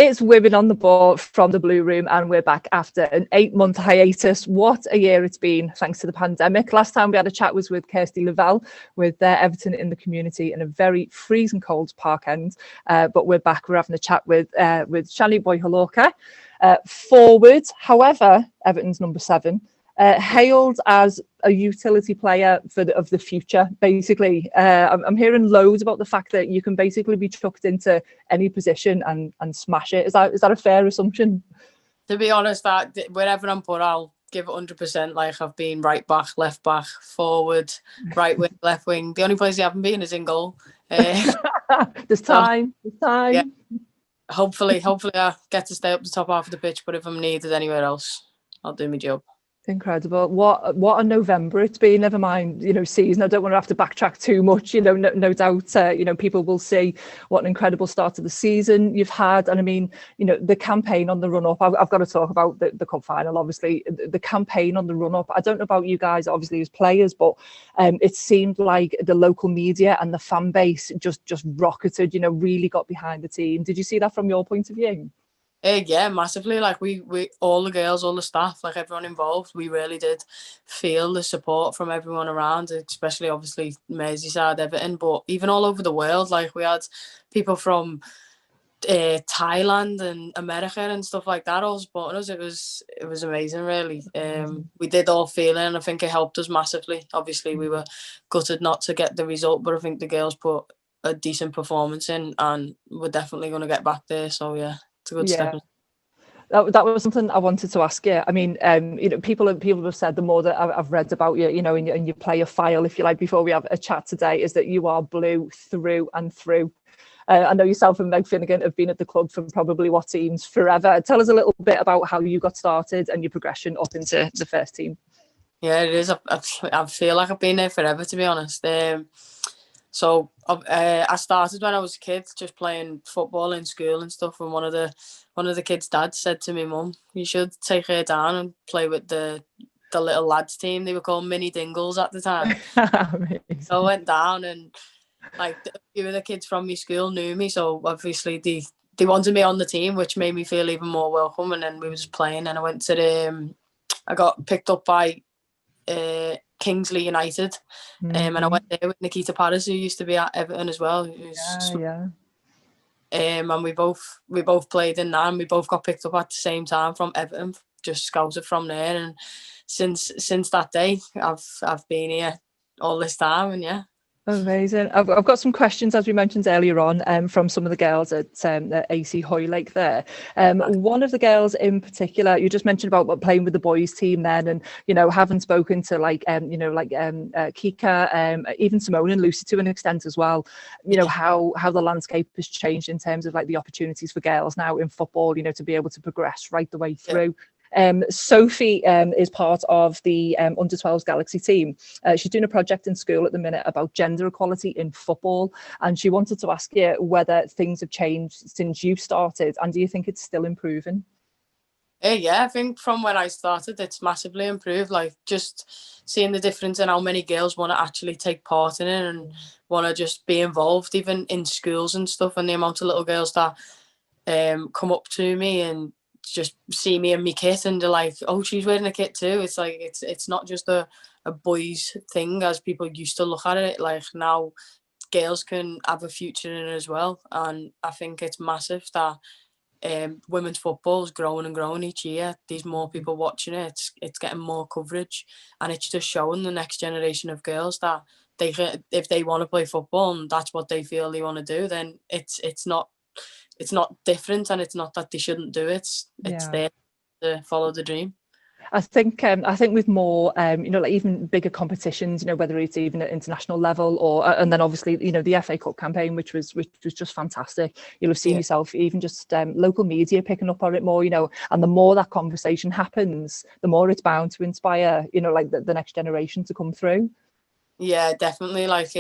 It's Women on the Ball from the Blue Room, and we're back after an 8-month hiatus. What a year it's been, thanks to the pandemic. Last time we had a chat was with Kirsty Lavelle, with Everton in the community in a very freezing cold Park End. But we're back. We're having a chat with Chany Boye-Hlorkah, forward. However, Everton's number 7. Hailed as a utility player of the future, basically. I'm hearing loads about the fact that you can basically be chucked into any position and smash it. Is that a fair assumption? To be honest, that wherever I'm put, I'll give it 100%. Like, I've been right back, left back, forward, right wing, left wing. The only place I haven't been is in goal. There's time. Yeah. Hopefully I get to stay up the top half of the pitch, but if I'm needed anywhere else, I'll do my job. Incredible. What a November it's been. Never mind, season. I don't want to have to backtrack too much. No doubt, people will see what an incredible start to the season you've had. And I mean, the campaign on the run up. I've got to talk about the cup final. Obviously, the campaign on the run up. I don't know about you guys, obviously as players, but it seemed like the local media and the fan base just rocketed. Really got behind the team. Did you see that from your point of view? Yeah, massively. Like we all the girls, all the staff, like everyone involved, we really did feel the support from everyone around, especially obviously Merseyside, Everton, but even all over the world. Like, we had people from Thailand and America and stuff like that all supporting us. It was amazing, really. We did all feel it, and I think it helped us massively. Obviously, we were gutted not to get the result, but I think the girls put a decent performance in, and we're definitely going to get back there. So yeah. It's a good step. That was something I wanted to ask you. I mean, people have said, the more that I've read about you, in your player file, if you like, before we have a chat today, is that you are blue through and through. I know yourself and Meg Finnegan have been at the club for probably what seems forever. Tell us a little bit about how you got started and your progression up into the first team. Yeah, it is. I feel like I've been there forever, to be honest. So I started when I was a kid, just playing football in school and stuff. And one of the kids' dads said to me, "Mum, you should take her down and play with the little lads team." They were called Mini Dingles at the time. So I went down, and like a few of the kids from my school knew me. So obviously they wanted me on the team, which made me feel even more welcome. And then we were just playing, and I went to I got picked up by Kingsley United, and I went there with Nikita Paris, who used to be at Everton as well. And we both played in that, and we both got picked up at the same time from Everton, just scouted from there. And since that day, I've been here all this time, and yeah. Amazing. I've got some questions, as we mentioned earlier on, from some of the girls at AC Hoylake there. One of the girls in particular, you just mentioned about playing with the boys team then, and having spoken to Kika, even Simone and Lucy to an extent as well. How the landscape has changed in terms of like the opportunities for girls now in football. To be able to progress right the way through. Sophie is part of the under 12s Galaxy team. She's doing a project in school at the minute about gender equality in football, and she wanted to ask you whether things have changed since you started, and do you think it's still improving? Yeah, I think from when I started, it's massively improved. Like, just seeing the difference in how many girls want to actually take part in it and want to just be involved, even in schools and stuff, and the amount of little girls that come up to me and just see me in my kit and they're like, "Oh, she's wearing a kit too." It's like it's not just a boys thing as people used to look at it. Like, now girls can have a future in it as well, and I think it's massive that women's football is growing and growing each year. There's more people watching it. It's getting more coverage, and it's just showing the next generation of girls that if they want to play football and that's what they feel they want to do, then it's not different, and it's not that they shouldn't do it. It's there to follow the dream. I think with more like even bigger competitions, whether it's even at international level or and then obviously the FA Cup campaign, which was just fantastic. You'll have seen yourself even just local media picking up on it more, and the more that conversation happens, the more it's bound to inspire like the next generation to come through. Yeah, definitely. Like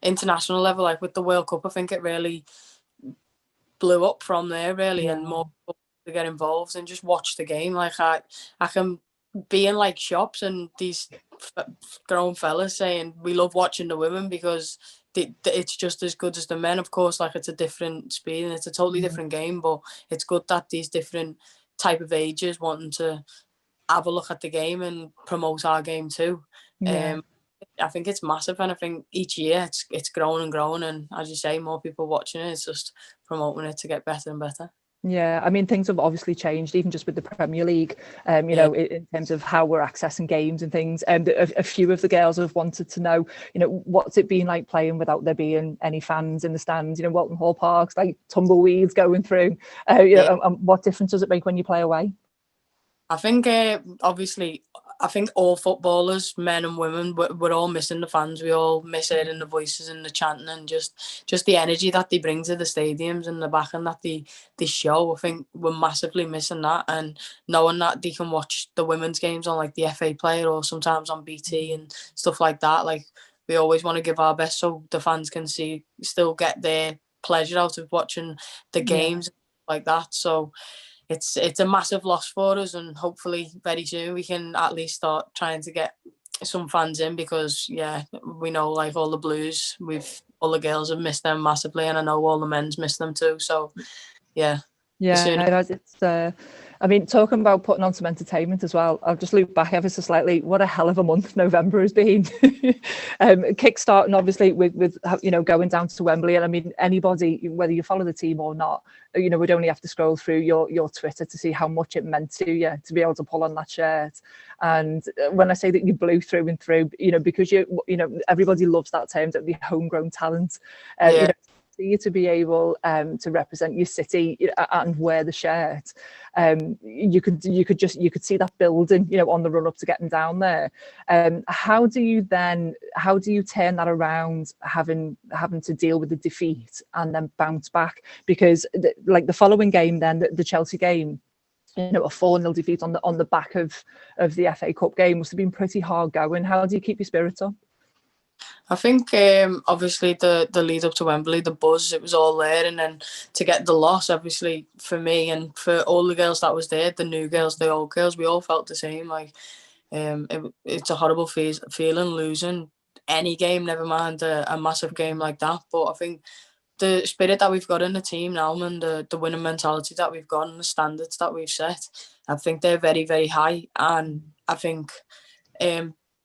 international level, like with the World Cup, I think it really blew up from there, really, and more people to get involved and just watch the game. Like, I can be in like shops and these grown fellas saying we love watching the women because it's just as good as the men. Of course, like it's a different speed and it's a totally different game, but it's good that these different type of ages wanting to have a look at the game and promote our game too. Yeah. I think it's massive, and I think each year it's growing and growing, and as you say, more people watching it. It's just promoting it to get better and better. Yeah, I mean, things have obviously changed, even just with the Premier League, you Yeah. know, in terms of how we're accessing games and things. And a few of the girls have wanted to know, you know, what's it been like playing without there being any fans in the stands, you know, Walton Hall Park's like tumbleweeds going through, you know, and what difference does it make when you play away? I think obviously, I think all footballers, men and women, we're all missing the fans. We all miss hearing the voices and the chanting and just the energy that they bring to the stadiums and the back and that they show. I think we're massively missing that, and knowing that they can watch the women's games on like the FA Player or sometimes on BT and stuff like that. Like we always want to give our best so the fans can still get their pleasure out of watching the games like that. So it's a massive loss for us, and hopefully very soon we can at least start trying to get some fans in, because we know like all the Blues, all the girls have missed them massively, and I know all the men's missed them too. So it's I mean, talking about putting on some entertainment as well, I'll just loop back ever so slightly. What a hell of a month November has been. Kickstarting obviously with you know, going down to Wembley, and I mean, anybody, whether you follow the team or not, you know, would only have to scroll through your Twitter to see how much it meant to you to be able to pull on that shirt. And when I say that you blew through and through, you know, because you know, everybody loves that term, that the homegrown talent. You know, you to be able to represent your city and wear the shirt, you could see that building, you know, on the run up to getting down there. How do you turn that around, having to deal with the defeat and then bounce back? Because like the following game, then the Chelsea game, you know, a 4-0 defeat on the back of the FA Cup game must have been pretty hard going. How do you keep your spirits up? I think obviously the lead up to Wembley, the buzz, it was all there, and then to get the loss, obviously for me and for all the girls that was there, the new girls, the old girls, we all felt the same. Like it's a horrible feeling losing any game, never mind a massive game like that. But I think the spirit that we've got in the team now, and the winning mentality that we've got and the standards that we've set, I think they're very, very high. And I think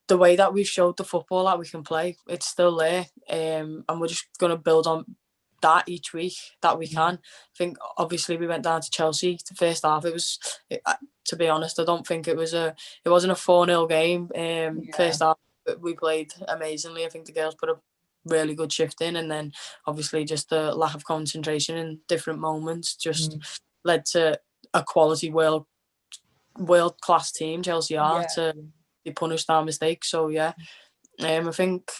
the way that we've showed the football that we can play, it's still there. And we're just going to build on that each week that we can. I think obviously we went down to Chelsea the first half. To be honest, I don't think it wasn't a 4-0 game. First half we played amazingly. I think the girls put a really good shift in, and then obviously just the lack of concentration in different moments just led to a quality world class team. Chelsea are to be punished our mistakes. So I think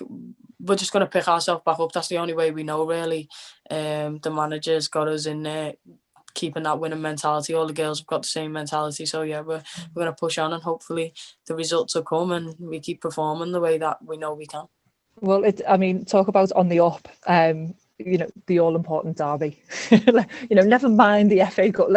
we're just going to pick ourselves back up. That's the only way we know, really. The manager's got us in there, keeping that winning mentality. All the girls have got the same mentality. So we're going to push on, and hopefully the results will come and we keep performing the way that we know we can. Well, I mean, talk about on the up, you know, the all-important derby. You know, never mind the FA Cup.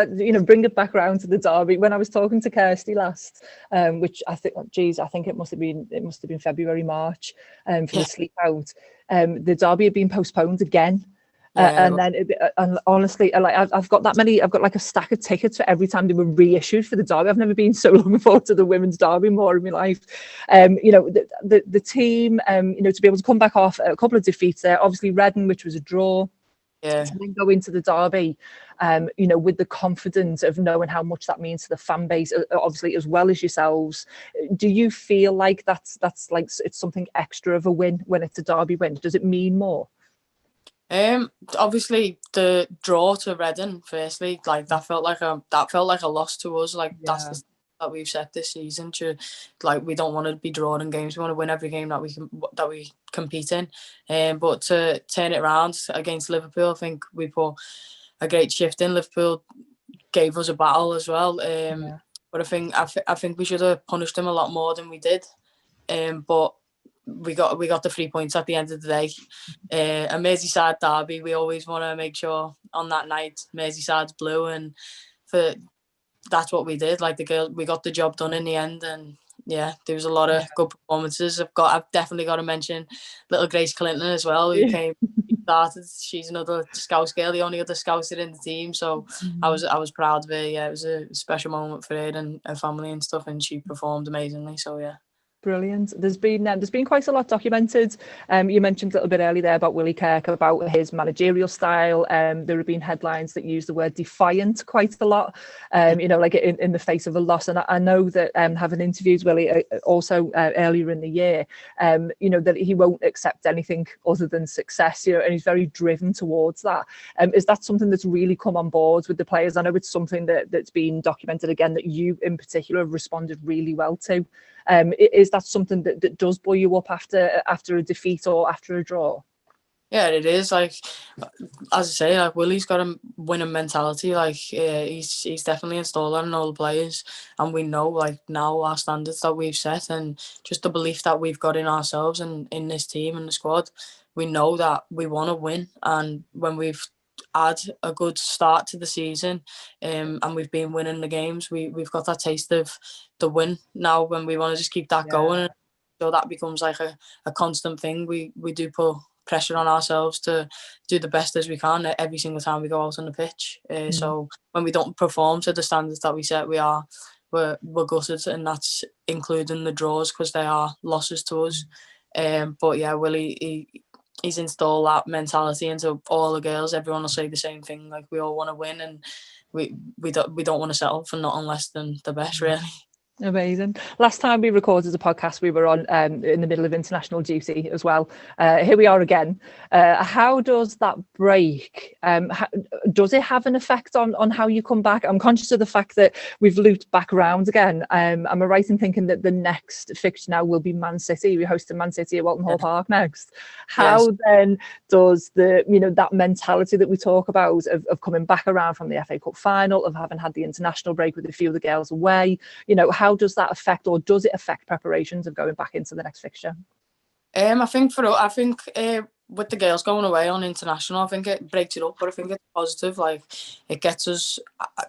Bring it back around to the derby. When I was talking to Kirsty last, which I think, I think it must have been February, March, for the sleep out. The derby had been postponed again. And then, and honestly, like I've got like a stack of tickets for every time they were reissued for the derby. I've never been so looking forward to the women's derby more in my life. You know, the team, you know, to be able to come back off a couple of defeats there. Obviously, Reading, which was a draw. To then go into the derby, you know, with the confidence of knowing how much that means to the fan base, obviously, as well as yourselves. Do you feel like that's like it's something extra of a win when it's a derby win? Does it mean more? Obviously the draw to Reading, firstly, like that felt like a loss to us. Like that's the that we've set this season. Like we don't want to be drawing games. We want to win every game that we compete in. But to turn it around against Liverpool, I think we put a great shift in. Liverpool gave us a battle as well. But I think we should have punished them a lot more than we did. But we got the 3 points at the end of the day. A Merseyside derby, we always want to make sure on that night Merseyside's blue, and that's what we did. Like the girl, we got the job done in the end, and yeah, there was a lot of good performances. I've definitely got to mention little Grace Clinton as well, who started. She's another Scouse girl, the only other Scouser in the team. So I was proud of her. Yeah, it was a special moment for her and her family and stuff, and she performed amazingly. So yeah. Brilliant. There's been quite a lot documented. You mentioned a little bit earlier there about Willie Kirk, about his managerial style. There have been headlines that use the word defiant quite a lot, like in the face of a loss. And I know that having interviewed Willie also earlier in the year, that he won't accept anything other than success, and he's very driven towards that. Is that something that's really come on board with the players? I know it's something that's been documented again, that you in particular have responded really well to. Is that something that does buoy you up after a defeat or after a draw? Yeah, it is. Like, as I say, like Willie's got a winning mentality. Like, he's definitely installed that in all the players, and we know like now our standards that we've set, and just the belief that we've got in ourselves and in this team and the squad. We know that we want to win, and when we've had a good start to the season, and we've been winning the games, we've got that taste of the win now. When we want to just keep that going, so that becomes like a constant thing. We do put pressure on ourselves to do the best as we can every single time we go out on the pitch. So when we don't perform to the standards that we set, we're gutted, and that's including the draws because they are losses to us. But yeah, Willie, he's installed that mentality into all the girls. Everyone will say the same thing. Like, we all want to win, and we don't want to settle for nothing less than the best, really. Amazing. Last time we recorded a podcast, we were on in the middle of international duty as well. Here we are again. How does that break? Does it have an effect on how you come back? I'm conscious of the fact that we've looped back around again. Am I right in thinking that the next fixture now will be Man City? We're hosting Man City at Walton Hall Park next. How then does that mentality that we talk about of coming back around from the FA Cup final, of having had the international break with a few of the girls away, how does that affect, or does it affect preparations of going back into the next fixture? I think with the girls going away on international, I think it breaks it up, but I think it's positive. Like, it gets us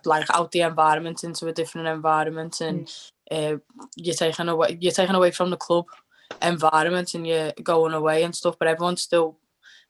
like out the environment into a different environment, and you're taking away from the club environment, and you're going away and stuff. But everyone's still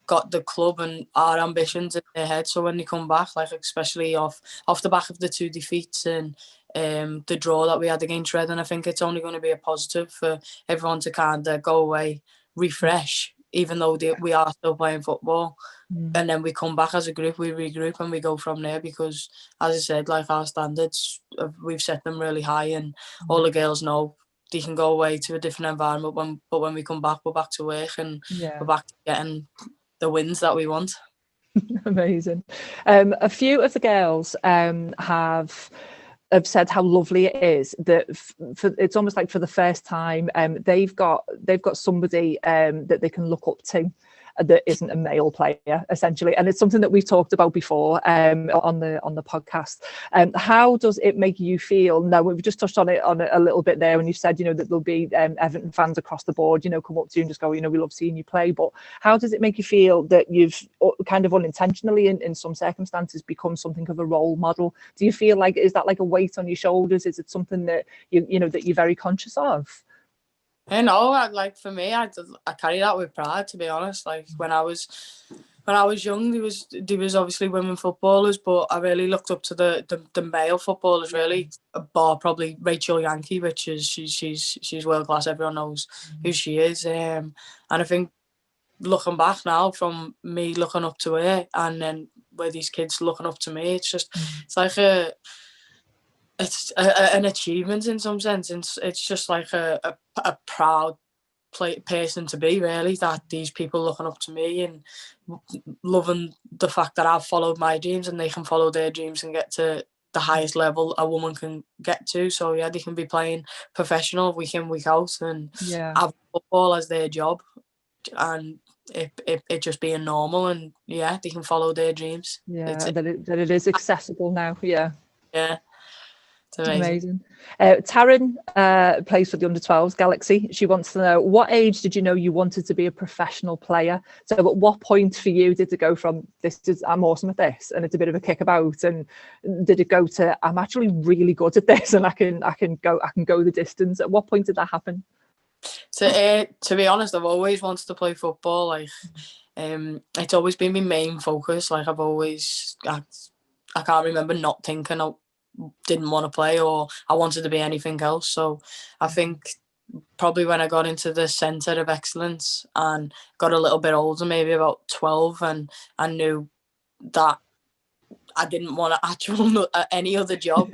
got the club and our ambitions in their head. So when they come back, like especially off the back of the 2 defeats and the draw that we had against Reading, I think it's only going to be a positive for everyone to kind of go away, refresh, even though we are still playing football. And then we come back as a group, we regroup, and we go from there, because, as I said, like, our standards, we've set them really high, and all the girls know they can go away to a different environment, but when we come back, we're back to work, and we're back to getting the wins that we want. Amazing. A few of the girls have said how lovely it is that it's almost like for the first time they've got somebody that they can look up to that isn't a male player, essentially. And it's something that we've talked about before on the podcast. How does it make you feel? Now, we've just touched on it a little bit there, and you said, that there'll be Everton fans across the board, come up to you and just go, we love seeing you play. But how does it make you feel that you've kind of unintentionally, in some circumstances, become something of a role model? Do you feel like, is that like a weight on your shoulders? Is it something that that you're very conscious of? For me, I carry that with pride, to be honest. Like, when I was young, there was obviously women footballers, but I really looked up to the male footballers, really, bar probably Rachel Yankee, which is she's world class. Everyone knows who she is, and I think, looking back now, from me looking up to her, and then where these kids looking up to me, it's like an achievement in some sense. It's just like a proud person to be, really, that these people looking up to me and loving the fact that I've followed my dreams, and they can follow their dreams and get to the highest level a woman can get to. So yeah, they can be playing professional week in, week out, and have football as their job, and it just being normal, and they can follow their dreams. That it is accessible now. Yeah It's amazing. Amazing. Taryn plays for the under-12s Galaxy. She wants to know, what age did you know you wanted to be a professional player? So at what point for you did it go from I'm awesome at this and it's a bit of a kickabout, and did it go to I'm actually really good at this and I can go the distance? At what point did that happen? To be honest, I've always wanted to play football. Like, it's always been my main focus. Like, I can't remember not thinking I didn't want to play or I wanted to be anything else. So I think probably when I got into the centre of excellence and got a little bit older, maybe about 12, and I knew that I didn't want any other job.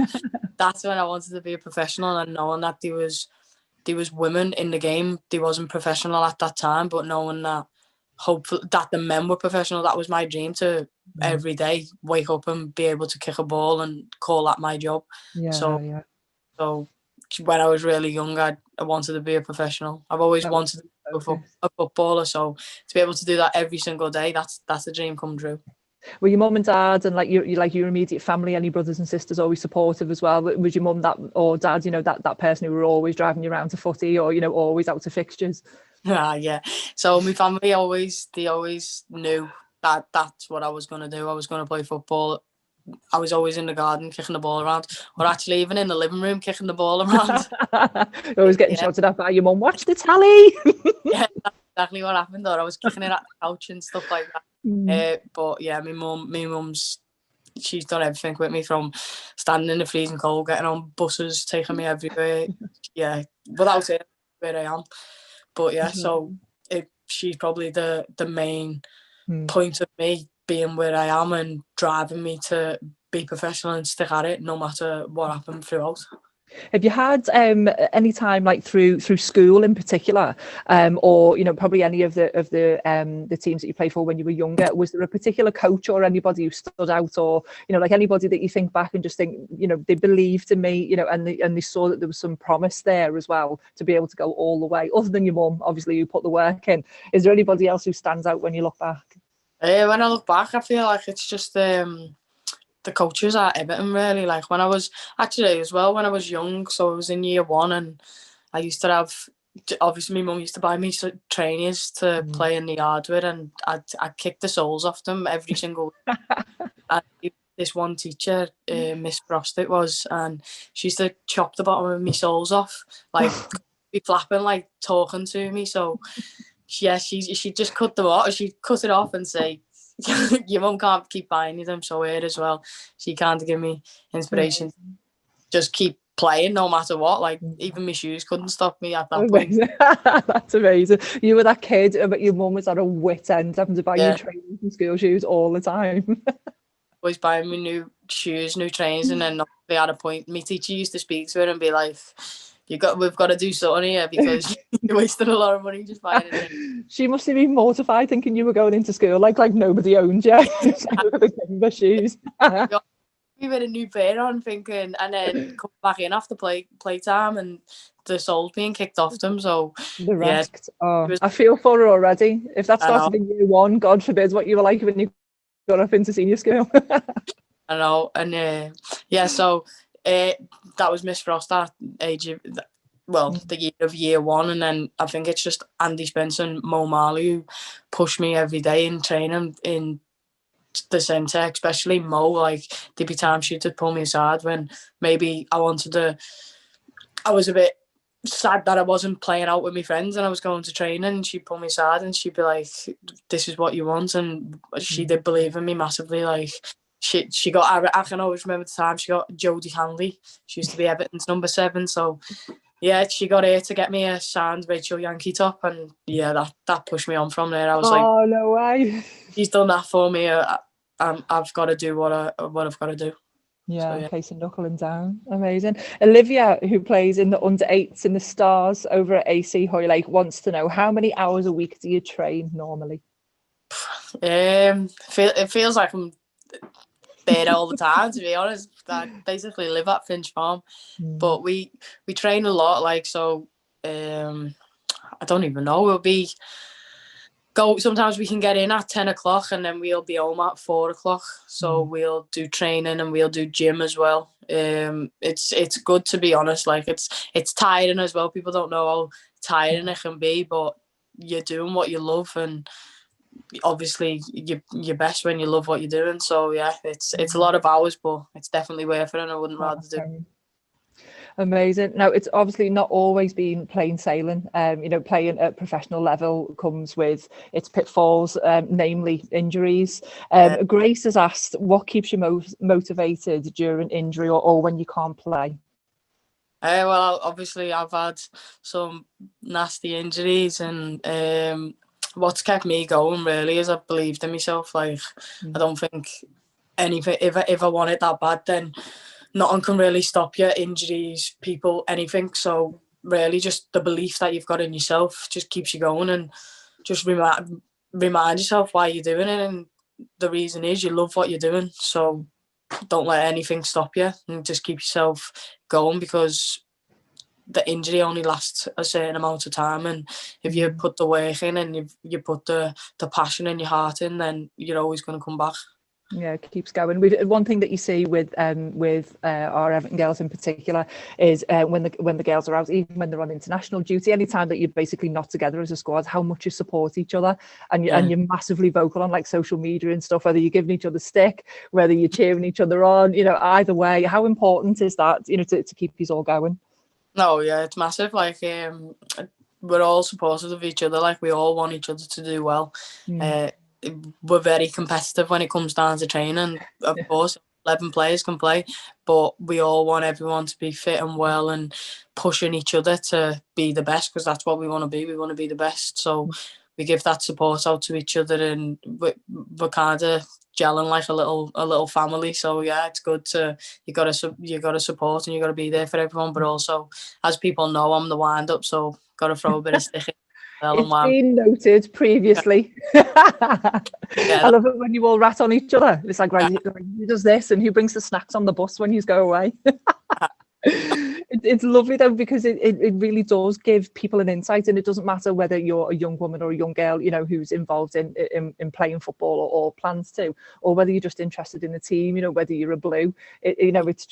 That's when I wanted to be a professional, and knowing that there was women in the game. They wasn't professional at that time, but knowing that hopefully that the men were professional, that was my dream, to every day wake up and be able to kick a ball and call that my job. So when I was really young, I wanted to be a professional. I've always wanted to be a footballer, so to be able to do that every single day, that's a dream come true. Were your mum and dad and your immediate family, any brothers and sisters, always supportive as well? Was your mum or dad, that person who were always driving you around to footy, or always out to fixtures? Yeah. So my family they always knew that that's what I was going to do. I was going to play football. I was always in the garden kicking the ball around, or actually even in the living room kicking the ball around. Always getting shouted at by your mum, watch the tally. Yeah, that's exactly what happened. Or I was kicking it at the couch and stuff like that. But yeah, my mum's she's done everything with me, from standing in the freezing cold, getting on buses, taking me everywhere. Yeah, without it, where I am. But yeah, so she's probably the main point of me being where I am and driving me to be professional and stick at it no matter what happened throughout. Have you had any time, like through school in particular, or probably any of the teams that you played for when you were younger? Was there a particular coach or anybody who stood out, or like anybody that you think back and just think they believed in me, and they saw that there was some promise there as well to be able to go all the way, other than your mum, obviously, who put the work in? Is there anybody else who stands out when you look back? When I look back, I feel like it's just the coaches at Everton, really. Like when I was when I was young, so I was in year 1, and I used to have, obviously my mum used to buy me trainers to play in the yard with, and I'd kick the soles off them every single week. And this one teacher, Miss Frost it was, and she used to chop the bottom of my soles off, like be flapping, like talking to me. So yeah, she just cut them off. She'd cut it off and say, your mum can't keep buying you them, so weird as well. She can't give me inspiration. Just keep playing no matter what. Like even my shoes couldn't stop me at that point. That's amazing. You were that kid, but your mum was at a wit end, having to buy you trainers and school shoes all the time. Always buying me new shoes, new trainers, and then they had a point. My teacher used to speak to her and be like, we've got to do something here because you're wasting a lot of money just buying it. She must have been mortified thinking you were going into school like nobody owned you. The Kimber shoes. We had a new pair on, thinking, and then come back in after playtime, and the soles being kicked off them. So the rest. I feel for her already. If that started in year 1, God forbid what you were like when you got up into senior school. I know, and so that was Miss Frost at age of, the year of year 1, and then I think it's just Andy Spence and Mo Marley who push me every day in training in the centre, especially Mo. Like there'd be times she'd pull me aside when maybe I was a bit sad that I wasn't playing out with my friends and I was going to training, and she'd pull me aside and she'd be like, this is what you want. And she did believe in me massively. Like she got, I can always remember the time she got Jodie Hanley. She used to be Everton's number 7. So yeah, she got her to get me a signed Rachel Yankee top, and yeah, that pushed me on from there. I was like, oh no way, she's done that for me. I've got to do what I've got to do. Yeah, so, case and knuckling down. Amazing. Olivia, who plays in the under-8s in the Stars over at AC Hoylake, wants to know, how many hours a week do you train normally? It feels like I'm there all the time, to be honest. I basically live at Finch Farm, but we train a lot. Like, so I don't even know. It'll be sometimes we can get in at 10 o'clock and then we'll be home at 4 o'clock. So we'll do training and we'll do gym as well. It's good, to be honest. Like it's tiring as well. People don't know how tiring it can be, but you're doing what you love, and obviously you're best when you love what you're doing. So yeah, it's a lot of hours, but it's definitely worth it, and I wouldn't rather do it. Amazing. Now, it's obviously not always been plain sailing. You know, playing at professional level comes with its pitfalls, namely injuries. Grace has asked, what keeps you most motivated during injury or when you can't play? Well, obviously I've had some nasty injuries, and what's kept me going really is I've believed in myself. Like I don't think anything, if I want it that bad, then nothing can really stop you. Injuries, people, anything. So really just the belief that you've got in yourself just keeps you going, and just remind yourself why you're doing it, and the reason is you love what you're doing. So don't let anything stop you, and just keep yourself going, because the injury only lasts a certain amount of time, and if you put the work in and you put the passion in your heart in, then you're always going to come back. Yeah, it keeps going. One thing that you see with our Everton girls in particular is when the girls are out, even when they're on international duty, anytime that you're basically not together as a squad, how much you support each other, and you're massively vocal on like social media and stuff, whether you're giving each other stick, whether you're cheering each other on, you know, either way. How important is that, you know, to keep you all going? No, yeah, it's massive. Like we're all supportive of each other. Like we all want each other to do well. We're very competitive when it comes down to training. Of course, 11 players can play, but we all want everyone to be fit and well and pushing each other to be the best, because that's what we want to be. We want to be the best. So we give that support out to each other, and we're kind of gelling like a little family. So yeah, it's good to you got to support and you got to be there for everyone. But also, as people know, I'm the wind up, so got to throw a bit of stick in. It's been noted previously. I love it when you all rat on each other. It's like, who does this and who brings the snacks on the bus when you go away? It's lovely though, because it really does give people an insight, and it doesn't matter whether you're a young woman or a young girl, you know, who's involved in playing football or plans to, or whether you're just interested in the team, you know, whether you're a blue, you know, it's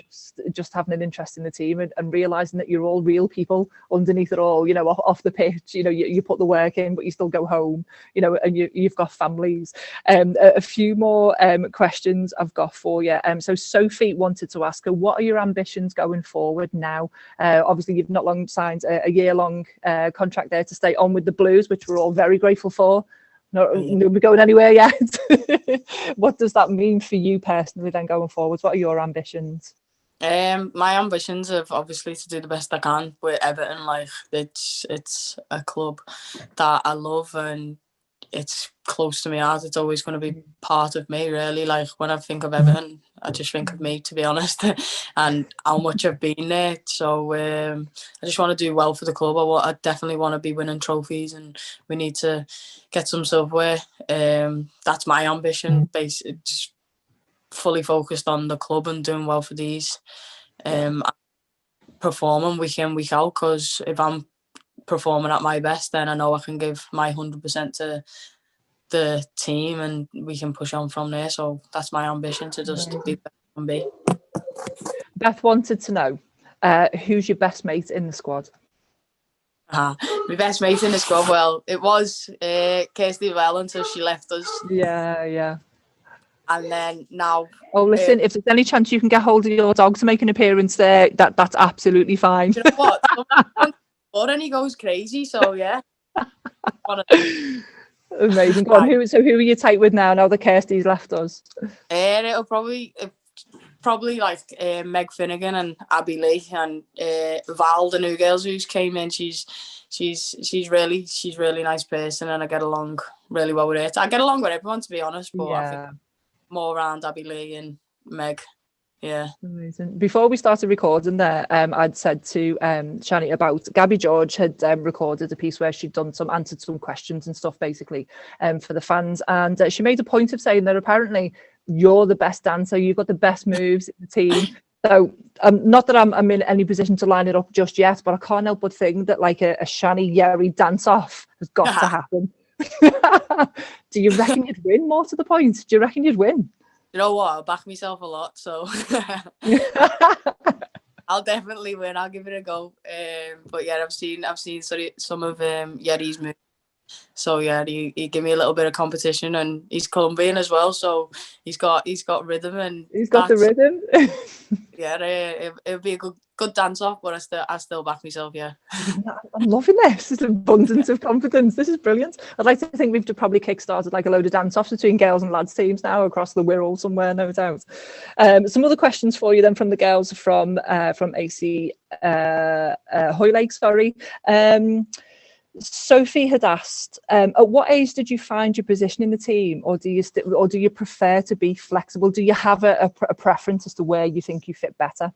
just having an interest in the team and realizing that you're all real people underneath it all, you know, off the pitch. You know, you put the work in, but you still go home, you know, and you've got families. A few more questions I've got for you. So Sophie wanted to ask her, what are your ambitions going forward now? Obviously you've not long signed a year-long contract there to stay on with the Blues, which we're all very grateful for. Not we're going anywhere yet. What does that mean for you personally then going forwards? What are your ambitions? My ambitions are obviously to do the best I can with Everton. Like it's a club that I love, and it's close to my heart. It's always going to be part of me, really. Like when I think of Everton, I just think of me, to be honest, and how much I've been there. So I just want to do well for the club. I definitely want to be winning trophies, and we need to get some silverware. That's my ambition. It's fully focused on the club and doing well for these. Performing week in, week out, because if I'm performing at my best, then I know I can give my 100% to the team, and we can push on from there. So that's my ambition, to just be better and be. Beth wanted to know, who's your best mate in the squad? My best mate in the squad, well, it was Kirsty Lavelle until she left us. Yeah. And then now... Oh, listen, if there's any chance you can get hold of your dog to make an appearance there, that's absolutely fine. You know what? And he goes crazy, so yeah. Amazing. Go on, who are you tight with now that Kirsty's left us? It'll probably like Meg Finnegan and Abby Lee, and Val, the new girls who's came in. She's really nice person, and I get along really well with her. I get along with everyone, to be honest, but I think more around Abby Lee and Meg. Yeah. Amazing. Before we started recording there, I'd said to Chany about Gabby George had recorded a piece where she'd answered some questions and stuff basically for the fans, and she made a point of saying that apparently you're the best dancer, you've got the best moves in the team. So not that I'm in any position to line it up just yet, but I can't help but think that like a Chany Yerry dance off has got to happen. Do you reckon you'd win? More to the point, do you reckon you'd win? You know what? I'll back myself a lot, so I'll definitely win. I'll give it a go. But yeah, I've seen some of Yerry's moves. So yeah, he gave me a little bit of competition, and he's Colombian as well, so he's got rhythm, and he's got the rhythm. Yeah, it'll be a good dance off, but I still back myself. Yeah, I'm loving this. This abundance of confidence. This is brilliant. I'd like to think we've probably kick-started like a load of dance-offs between girls and lads teams now across the Wirral somewhere, no doubt. Some other questions for you then from the girls from AC Hoylake, sorry. Sophie had asked, at what age did you find your position in the team, or do you prefer to be flexible? Do you have a preference as to where you think you fit better?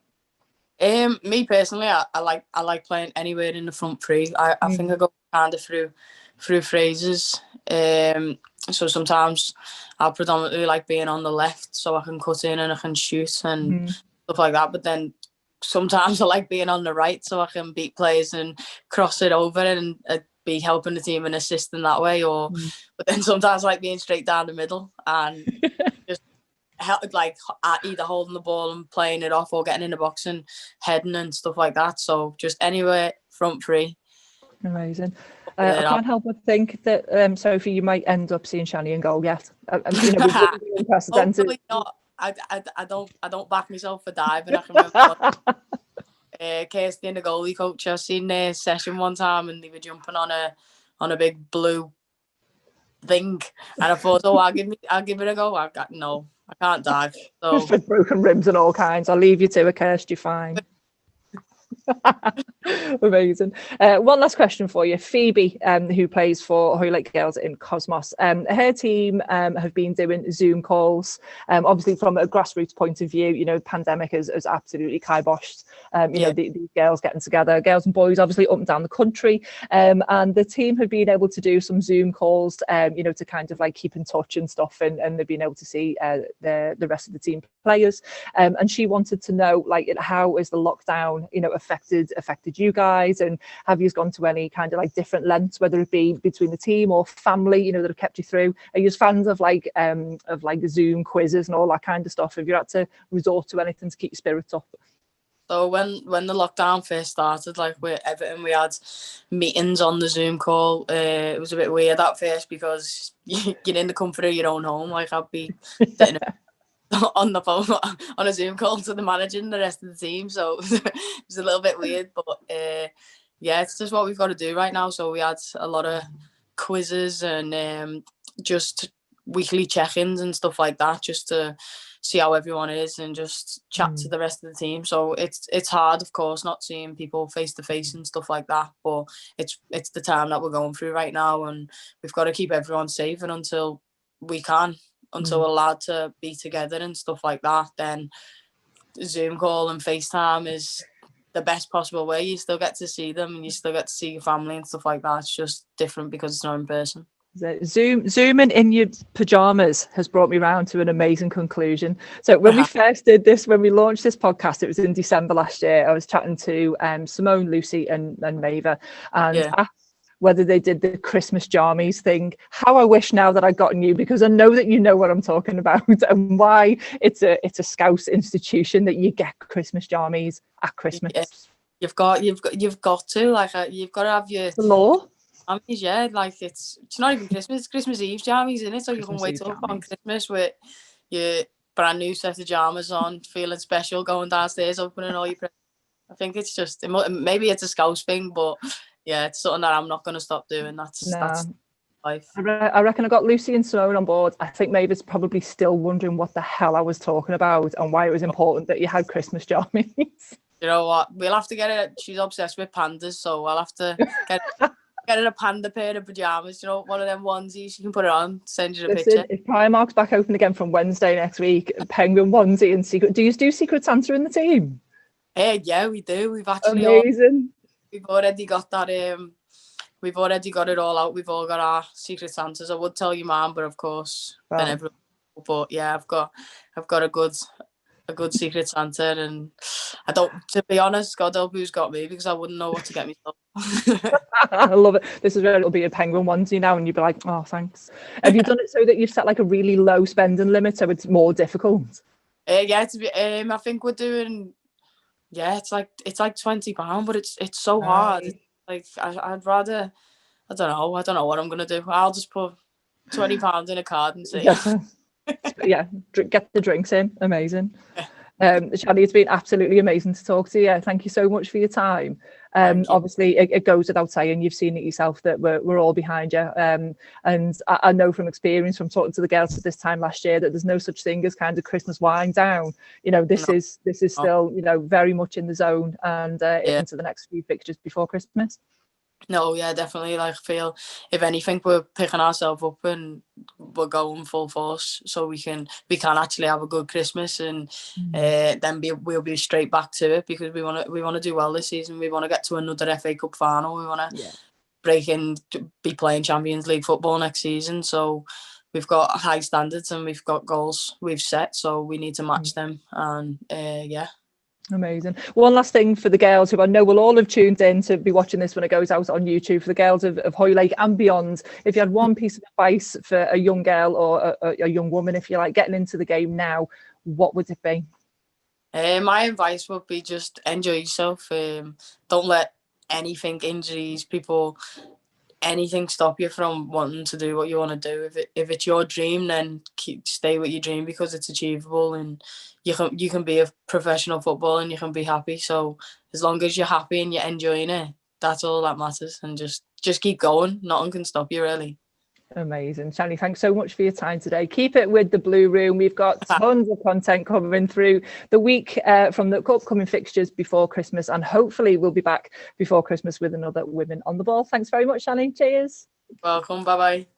Me personally, I like playing anywhere in the front three. I think I go kind of through phases. So sometimes I'll predominantly like being on the left, so I can cut in and I can shoot and stuff like that. But then sometimes I like being on the right, so I can beat players and cross it over and be helping the team and assisting that way. But then sometimes I like being straight down the middle and just like either holding the ball and playing it off, or getting in the box and heading and stuff like that. So just anywhere front three. Amazing. I can't help but think that Sophie, you might end up seeing Chaney in goal yet. Hopefully not. I don't back myself for diving. I can remember Kirsty and the goalie coach, I seen their session one time and they were jumping on a big blue thing, and I thought, I'll give it a go. I can't dive. So with broken ribs and all kinds. I'll leave you to it, Kirsty, you're fine. Amazing. One last question for you. Phoebe, who plays for Hoylake Girls in Cosmos, her team have been doing Zoom calls. Obviously, from a grassroots point of view, pandemic has absolutely kiboshed. These girls getting together, girls and boys, obviously up and down the country, and the team have been able to do some Zoom calls, to kind of like keep in touch and stuff, and they've been able to see the rest of the team players. And she wanted to know, like, how is the lockdown, affected you guys, and have you gone to any kind of like different lengths, whether it be between the team or family, that have kept you through? Are you fans of like Zoom quizzes and all that kind of stuff? Have you had to resort to anything to keep your spirits up? So when the lockdown first started, like with Everton, we had meetings on the Zoom call. It was a bit weird at first because you're in the comfort of your own home. Like, I'd be sitting on the phone on a Zoom call to the manager and the rest of the team, so it was a little bit weird, but it's just what we've got to do right now. So we had a lot of quizzes and just weekly check-ins and stuff like that, just to see how everyone is and just chat to the rest of the team. So it's hard, of course, not seeing people face to face and stuff like that, but it's the time that we're going through right now, and we've got to keep everyone safe, and until we're allowed to be together and stuff like that, then Zoom call and FaceTime is the best possible way. You still get to see them and you still get to see your family and stuff like that. It's just different because it's not in person. Zooming in your pajamas has brought me round to an amazing conclusion. So when we first did this, when we launched this podcast, it was in December last year. I was chatting to Simone, Lucy and Maeva, and asked whether they did the Christmas jammies thing. How I wish now that I'd gotten you, because I know that you know what I'm talking about and why it's a Scouse institution that you get Christmas jammies at Christmas. Yeah. You've got to you've got to have your the law. Jammies, like it's not even Christmas, it's Christmas Eve jammies, isn't it? So you can wait up on Christmas with your brand new set of jammies on, feeling special, going downstairs, opening all your presents. I think it's just, maybe it's a Scouse thing, but yeah, it's something that I'm not going to stop doing. That's life. I reckon I got Lucy and Simone on board. I think Maeva's probably still wondering what the hell I was talking about and why it was important that you had Christmas jammies. You know what? We'll have to get it. She's obsessed with pandas, so I'll have to get her a panda pair of pajamas. One of them onesies. You can put it on. Send you a picture. If Primark's back open again from Wednesday next week, penguin onesie and secret. Do you do Secret Santa in the team? Yeah, we do. We've actually amazing. We've already got that. We've already got it all out. We've all got our Secret Santas. I would tell you, Mum, but of course, then everyone. But yeah, I've got a good a good Secret Santa, and I don't, to be honest, God help who's got me, because I wouldn't know what to get myself. I love it. This is where it'll be a penguin onesie now, and you'll be like, oh, thanks. Have you done it so that you've set like a really low spending limit so it's more difficult? Yeah, to be, I think we're doing, yeah, it's like £20, but it's so hard. It's like I'd rather, I don't know what I'm gonna do. I'll just put £20 in a card and see. Yeah, get the drinks in. Amazing. Yeah. Chany, it's been absolutely amazing to talk to you. Thank you so much for your time. Obviously, it goes without saying, you've seen it yourself, that we're all behind you. And I know from experience, from talking to the girls at this time last year, that there's no such thing as kind of Christmas wind down. You know, this is still, you know, very much in the zone, and into the next few fixtures before Christmas. No, yeah, definitely. Like, I feel, if anything, we're picking ourselves up and we're going full force, so we can actually have a good Christmas, and then we'll be straight back to it, because we want to do well this season. We want to get to another FA Cup final. We want to break in, be playing Champions League football next season. So we've got high standards and we've got goals we've set, so we need to match them. And yeah. Amazing. One last thing for the girls, who I know will all have tuned in to be watching this when it goes out on YouTube, for the girls of Hoylake and beyond, if you had one piece of advice for a young girl or a young woman, if you like, getting into the game now, what would it be? My advice would be just enjoy yourself. Don't let anything, injuries, people, anything stop you from wanting to do what you want to do. If it's your dream, then stay with your dream, because it's achievable, and you can be a professional footballer and you can be happy. So as long as you're happy and you're enjoying it, that's all that matters. And just keep going. Nothing can stop you, really. Amazing. Chany, thanks so much for your time today. Keep it with the Blue Room. We've got tons of content coming through the week from the upcoming fixtures before Christmas, and hopefully we'll be back before Christmas with another Women on the Ball. Thanks very much, Chany. Cheers. Welcome. Bye-bye.